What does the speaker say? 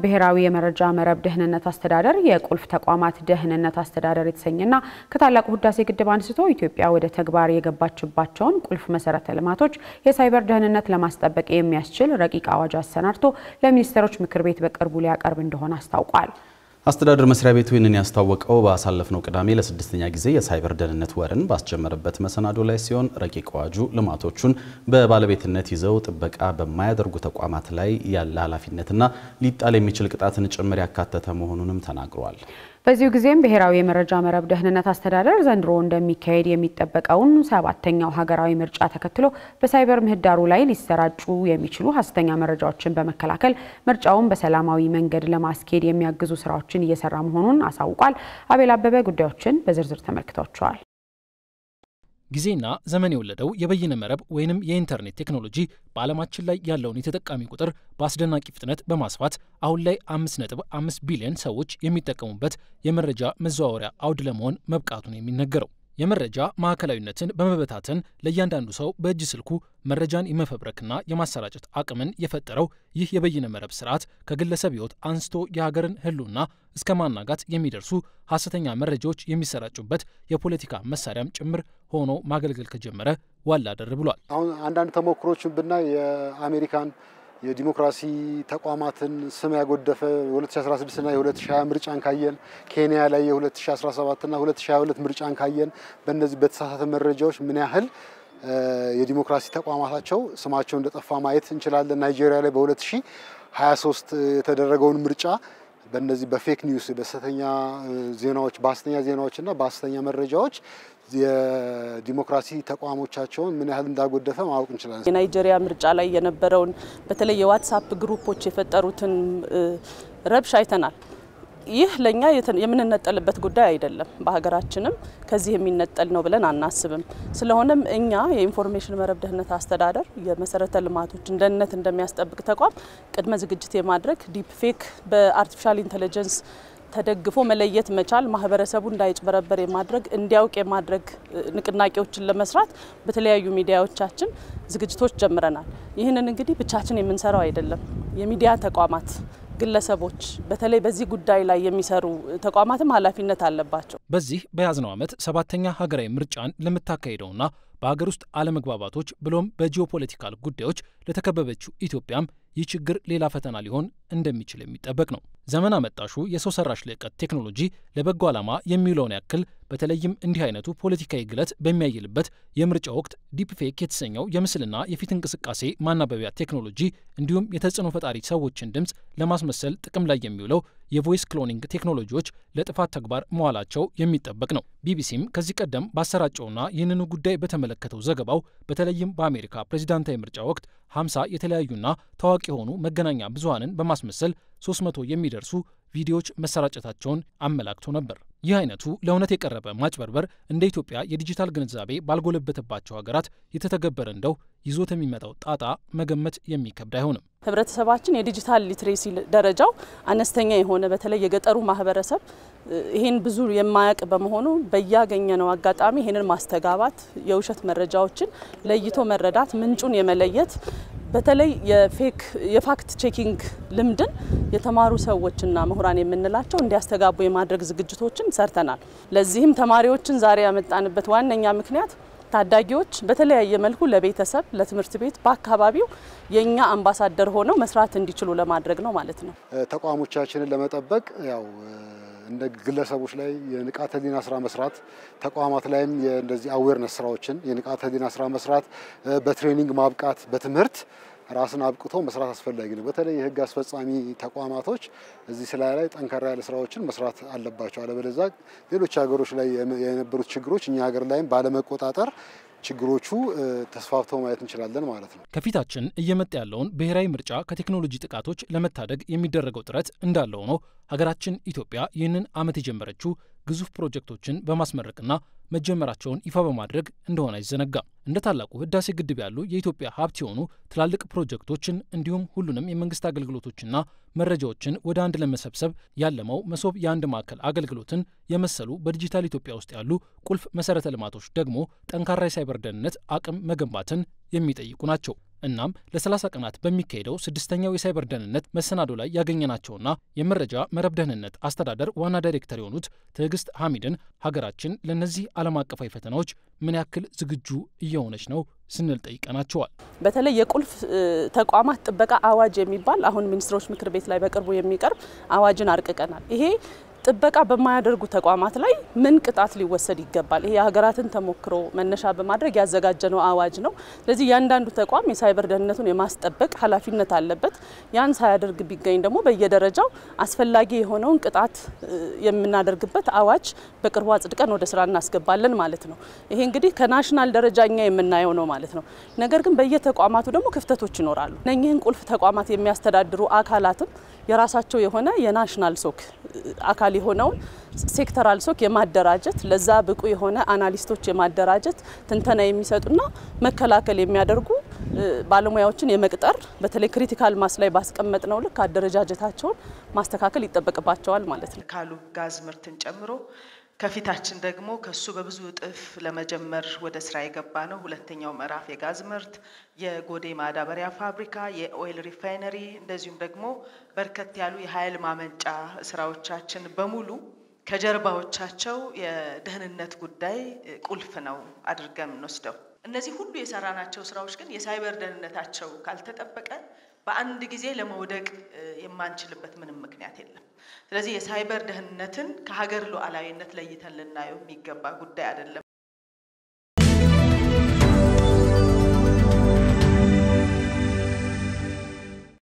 ብሔራዊ የመረጃ መረብ ደህንነት አስተዳደር የቁልፍ ተቋማት ደህንነት አስተዳደር የተሰኘና ከታላቁ ህዳሴ ግድብ አንስቶ ኢትዮጵያ ወደ ተግባር የገባችባቸውን ቁልፍ መሰረተ ልማቶች የሳይበር ደህንነት ለማስጠበቅ የሚያስችል ረቂቅ አዋጅ አሰናድቶ ለሚኒስትሮች ምክር ቤት በቅርቡ ሊያቀርብ እንደሆነ አስታውቋል። አስተዳደር መስሪያ ቤቱ ይህንን ያስታወቀው ባሳለፍነው ቅዳሜ ለስድስተኛ ጊዜ የሳይበር ደህንነት ወርን ባስጀመረበት መሰናዶ ላይ ሲሆን ረቂቅ አዋጁ ልማቶቹን በባለቤትነት ይዘው ጥበቃ በማያደርጉ ተቋማት ላይ ያለ ኃላፊነትና ሊጣል የሚችል ቅጣትን ጭምር ያካተተ መሆኑንም ተናግሯል። በዚሁ ጊዜም ብሔራዊ የመረጃ መረብ ደህንነት አስተዳደር ዘንድሮ እንደሚካሄድ የሚጠበቀውን 7ኛው ሀገራዊ ምርጫ ተከትሎ በሳይበር ምህዳሩ ላይ ሊሰራጩ የሚችሉ ሐሰተኛ መረጃዎችን በመከላከል ምርጫውን በሰላማዊ መንገድ ለማስኬድ የሚያግዙ ስራዎችን እየሰራ መሆኑን አሳውቋል። አቤል አበበ ጉዳዮችን በዝርዝር ተመልክቷቸዋል። ጊዜና ዘመን የወለደው የበይነ መረብ ወይንም የኢንተርኔት ቴክኖሎጂ በዓለማችን ላይ ያለውን የተጠቃሚ ቁጥር በአስደናቂ ፍጥነት በማስፋት አሁን ላይ 5.5 ቢሊዮን ሰዎች የሚጠቀሙበት የመረጃ መዘዋወሪያ አውድ ለመሆን መብቃቱን የሚነገረው የመረጃ ማዕከላዊነትን በመበታተን ለእያንዳንዱ ሰው በእጅ ስልኩ መረጃን የመፈብረክና የማሰራጨት አቅምን የፈጠረው ይህ የበይነ መረብ ስርዓት ከግለሰብ ህይወት አንስቶ የሀገርን ህልውና እስከ ማናጋት የሚደርሱ ሐሰተኛ መረጃዎች የሚሰራጩበት የፖለቲካ መሳሪያም ጭምር ሆኖ ማገልገል ከጀመረ ዋላ ደር ብሏል። አሁን አንዳንድ ተሞክሮችን ብናይ የአሜሪካን የዲሞክራሲ ተቋማትን ስም ያጎደፈ 2016 እና የ2020 ምርጫን ካየን ኬንያ ላይ የ2017 እና 2022 ምርጫን ካየን በእነዚህ በተሳሳተ መረጃዎች ምን ያህል የዲሞክራሲ ተቋማታቸው ስማቸው እንደጠፋ ማየት እንችላለን። ናይጄሪያ ላይ በ2023 የተደረገውን ምርጫ በእነዚህ በፌክ ኒውስ በሐሰተኛ ዜናዎች በሐሰተኛ ዜናዎችና በሐሰተኛ መረጃዎች የዲሞክራሲ ተቋሞቻቸውን ምን ያህል እንዳጎደፈ ማወቅ እንችላለን። የናይጄሪያ ምርጫ ላይ የነበረውን በተለይ የዋትስአፕ ግሩፖች የፈጠሩትን ረብሻ አይተናል። ይህ ለኛ የምንነጠልበት ጉዳይ አይደለም። በሀገራችንም ከዚህ የሚነጠል ነው ብለን አናስብም። ስለሆነም እኛ የኢንፎርሜሽን መረብ ደህንነት አስተዳደር የመሰረተ ልማቶችን ደህንነት እንደሚያስጠብቅ ተቋም ቅድመ ዝግጅት የማድረግ ዲፕ ፌክ በአርቲፊሻል ኢንተለጀንስ ተደግፎ መለየት መቻል ማህበረሰቡ እንዳይጭበረበር የማድረግ እንዲያውቅ የማድረግ ንቅናቄዎችን ለመስራት በተለያዩ ሚዲያዎቻችን ዝግጅቶች ጀምረናል። ይህንን እንግዲህ ብቻችን የምንሰራው አይደለም። የሚዲያ ተቋማት ግለሰቦች በተለይ በዚህ ጉዳይ ላይ የሚሰሩ ተቋማትም ኃላፊነት አለባቸው። በዚህ በያዝነው ዓመት 7ኛ ሀገራዊ ምርጫን ለምታካሂደውና በሀገር ውስጥ አለመግባባቶች ብሎም በጂኦፖለቲካል ጉዳዮች ለተከበበችው ኢትዮጵያም ይህ ችግር ሌላ ፈተና ሊሆን እንደሚችል የሚጠበቅ ነው። ዘመን አመጣሹ የሰው ሰራሽ ልዕቀት ቴክኖሎጂ ለበጎ ዓላማ የሚውለውን ያክል በተለይም እንዲህ አይነቱ ፖለቲካዊ ግለት በሚያይልበት የምርጫ ወቅት ዲፕ ፌክ የተሰኘው የምስልና የፊት እንቅስቃሴ ማናበቢያ ቴክኖሎጂ እንዲሁም የተጽዕኖ ፈጣሪ ሰዎችን ድምጽ ለማስመሰል ጥቅም ላይ የሚውለው የቮይስ ክሎኒንግ ቴክኖሎጂዎች ለጥፋት ተግባር መዋላቸው የሚጠበቅ ነው። ቢቢሲም ከዚህ ቀደም ባሰራጨውና ይህንኑ ጉዳይ በተመለከተው ዘገባው በተለይም በአሜሪካ ፕሬዝዳንታዊ ምርጫ ወቅት 50 የተለያዩና ታዋቂ የሆኑ መገናኛ ብዙሃንን በማስመሰል 300 የሚደርሱ ቪዲዮዎች መሰራጨታቸውን አመላክቶ ነበር። ይህ አይነቱ ለእውነት የቀረበ ማጭበርበር እንደ ኢትዮጵያ የዲጂታል ግንዛቤ ባልጎለበተባቸው ሀገራት የተተገበረ እንደው ይዞት የሚመጣው ጣጣ መገመት የሚከብድ አይሆንም። ህብረተሰባችን የዲጂታል ሊትሬሲ ደረጃው አነስተኛ የሆነ በተለይ የገጠሩ ማህበረሰብ ይሄን ብዙ የማያውቅ በመሆኑ በያገኘነው አጋጣሚ ይሄንን ማስተጋባት የውሸት መረጃዎችን ለይቶ መረዳት ምንጩን የመለየት በተለይ የፋክት ቼኪንግ ልምድን የተማሩ ሰዎችና ምሁራን የምንላቸው እንዲያስተጋቡ የማድረግ ዝግጅቶችን ሰርተናል። ለዚህም ተማሪዎችን ዛሬ ያመጣንበት ዋነኛ ምክንያት ታዳጊዎች በተለያየ መልኩ ለቤተሰብ ለትምህርት ቤት በአካባቢው የኛ አምባሳደር ሆነው መስራት እንዲችሉ ለማድረግ ነው ማለት ነው። ተቋሞቻችንን ለመጠበቅ ያው እንደ ግለሰቦች ላይ የንቃተ ህሊና ስራ መስራት ተቋማት ላይም እንደዚህ አዌርነስ ስራዎችን የንቃተ ህሊና ስራ መስራት በትሬኒንግ ማብቃት በትምህርት ራስን አብቅቶ መስራት አስፈላጊ ነው። በተለይ የህግ አስፈጻሚ ተቋማቶች እዚህ ላይ ጠንካራ ያለ ስራዎችን መስራት አለባቸው። አለበለዚያ ሌሎች ሀገሮች ላይ የነበሩት ችግሮች እኛ ሀገር ላይም ባለመቆጣጠር ችግሮቹ ተስፋፍተው ማየት እንችላለን ማለት ነው። ከፊታችን እየመጣ ያለውን ብሔራዊ ምርጫ ከቴክኖሎጂ ጥቃቶች ለመታደግ የሚደረገው ጥረት እንዳለው ነው። ሀገራችን ኢትዮጵያ ይህንን ዓመት የጀመረችው ግዙፍ ፕሮጀክቶችን በማስመረቅና መጀመራቸውን ይፋ በማድረግ እንደሆነ አይዘነጋም። እንደ ታላቁ ህዳሴ ግድብ ያሉ የኢትዮጵያ ሀብት የሆኑ ትላልቅ ፕሮጀክቶችን እንዲሁም ሁሉንም የመንግስት አገልግሎቶችና መረጃዎችን ወደ አንድ ለመሰብሰብ ያለመው መሶብ የአንድ ማዕከል አገልግሎትን የመሰሉ በዲጂታል ኢትዮጵያ ውስጥ ያሉ ቁልፍ መሰረተ ልማቶች ደግሞ ጠንካራ የሳይበር ደህንነት አቅም መገንባትን የሚጠይቁ ናቸው። እናም ለ30 ቀናት በሚካሄደው 6ኛው የሳይበር ደህንነት መሰናዶ ላይ ያገኘናቸውና የመረጃ መረብ ደህንነት አስተዳደር ዋና ዳይሬክተር የሆኑት ትዕግስት ሐሚድን ሀገራችን ለነዚህ ዓለም አቀፋዊ ፈተናዎች ምን ያክል ዝግጁ እየሆነች ነው ስንል ጠይቀናቸዋል። በተለይ የቁልፍ ተቋማት ጥበቃ አዋጅ የሚባል አሁን ሚኒስትሮች ምክር ቤት ላይ በቅርቡ የሚቀርብ አዋጅን አርቅቀናል። ይሄ ጥበቃ በማያደርጉ ተቋማት ላይ ምን ቅጣት ሊወሰድ ይገባል? ይሄ የሀገራትን ተሞክሮ መነሻ በማድረግ ያዘጋጀነው አዋጅ ነው። ስለዚህ ያንዳንዱ ተቋም የሳይበር ደህንነቱን የማስጠበቅ ኃላፊነት አለበት። ያን ሳያደርግ ቢገኝ ደግሞ በየደረጃው አስፈላጊ የሆነውን ቅጣት የምናደርግበት አዋጅ በቅርቡ አጽድቀን ወደ ስራ እናስገባለን ማለት ነው። ይሄ እንግዲህ ከናሽናል ደረጃኛ የምናየው ነው ማለት ነው። ነገር ግን በየተቋማቱ ደግሞ ክፍተቶች ይኖራሉ። እነኚህን ቁልፍ ተቋማት የሚያስተዳድሩ አካላትም የራሳቸው የሆነ የናሽናል ሶክ አካል የሆነውን ሴክተራል ሶክ የማደራጀት ለዛ ብቁ የሆነ አናሊስቶች የማደራጀት ትንተና የሚሰጡና መከላከል የሚያደርጉ ባለሙያዎችን የመቅጠር በተለይ ክሪቲካል ማስ ላይ ባስቀመጥነው ልክ አደረጃጀታቸውን ማስተካከል ይጠበቅባቸዋል ማለት ነው። ካሉ ጋዝ ምርትን ጨምሮ ከፊታችን ደግሞ ከሱ በብዙ እጥፍ ለመጀመር ወደ ስራ የገባ ነው ሁለተኛው ምዕራፍ የጋዝ ምርት፣ የጎዴ ማዳበሪያ ፋብሪካ፣ የኦይል ሪፋይነሪ እንደዚሁም ደግሞ በርከት ያሉ የኃይል ማመንጫ ስራዎቻችን በሙሉ ከጀርባዎቻቸው የደህንነት ጉዳይ ቁልፍ ነው አድርገን እንወስደው። እነዚህ ሁሉ የሰራናቸው ስራዎች ግን የሳይበር ደህንነታቸው ካልተጠበቀ በአንድ ጊዜ ለመውደቅ የማንችልበት ምንም ምክንያት የለም። ስለዚህ የሳይበር ደህንነትን ከሀገር ሉዓላዊነት ለይተን ልናየው የሚገባ ጉዳይ አይደለም።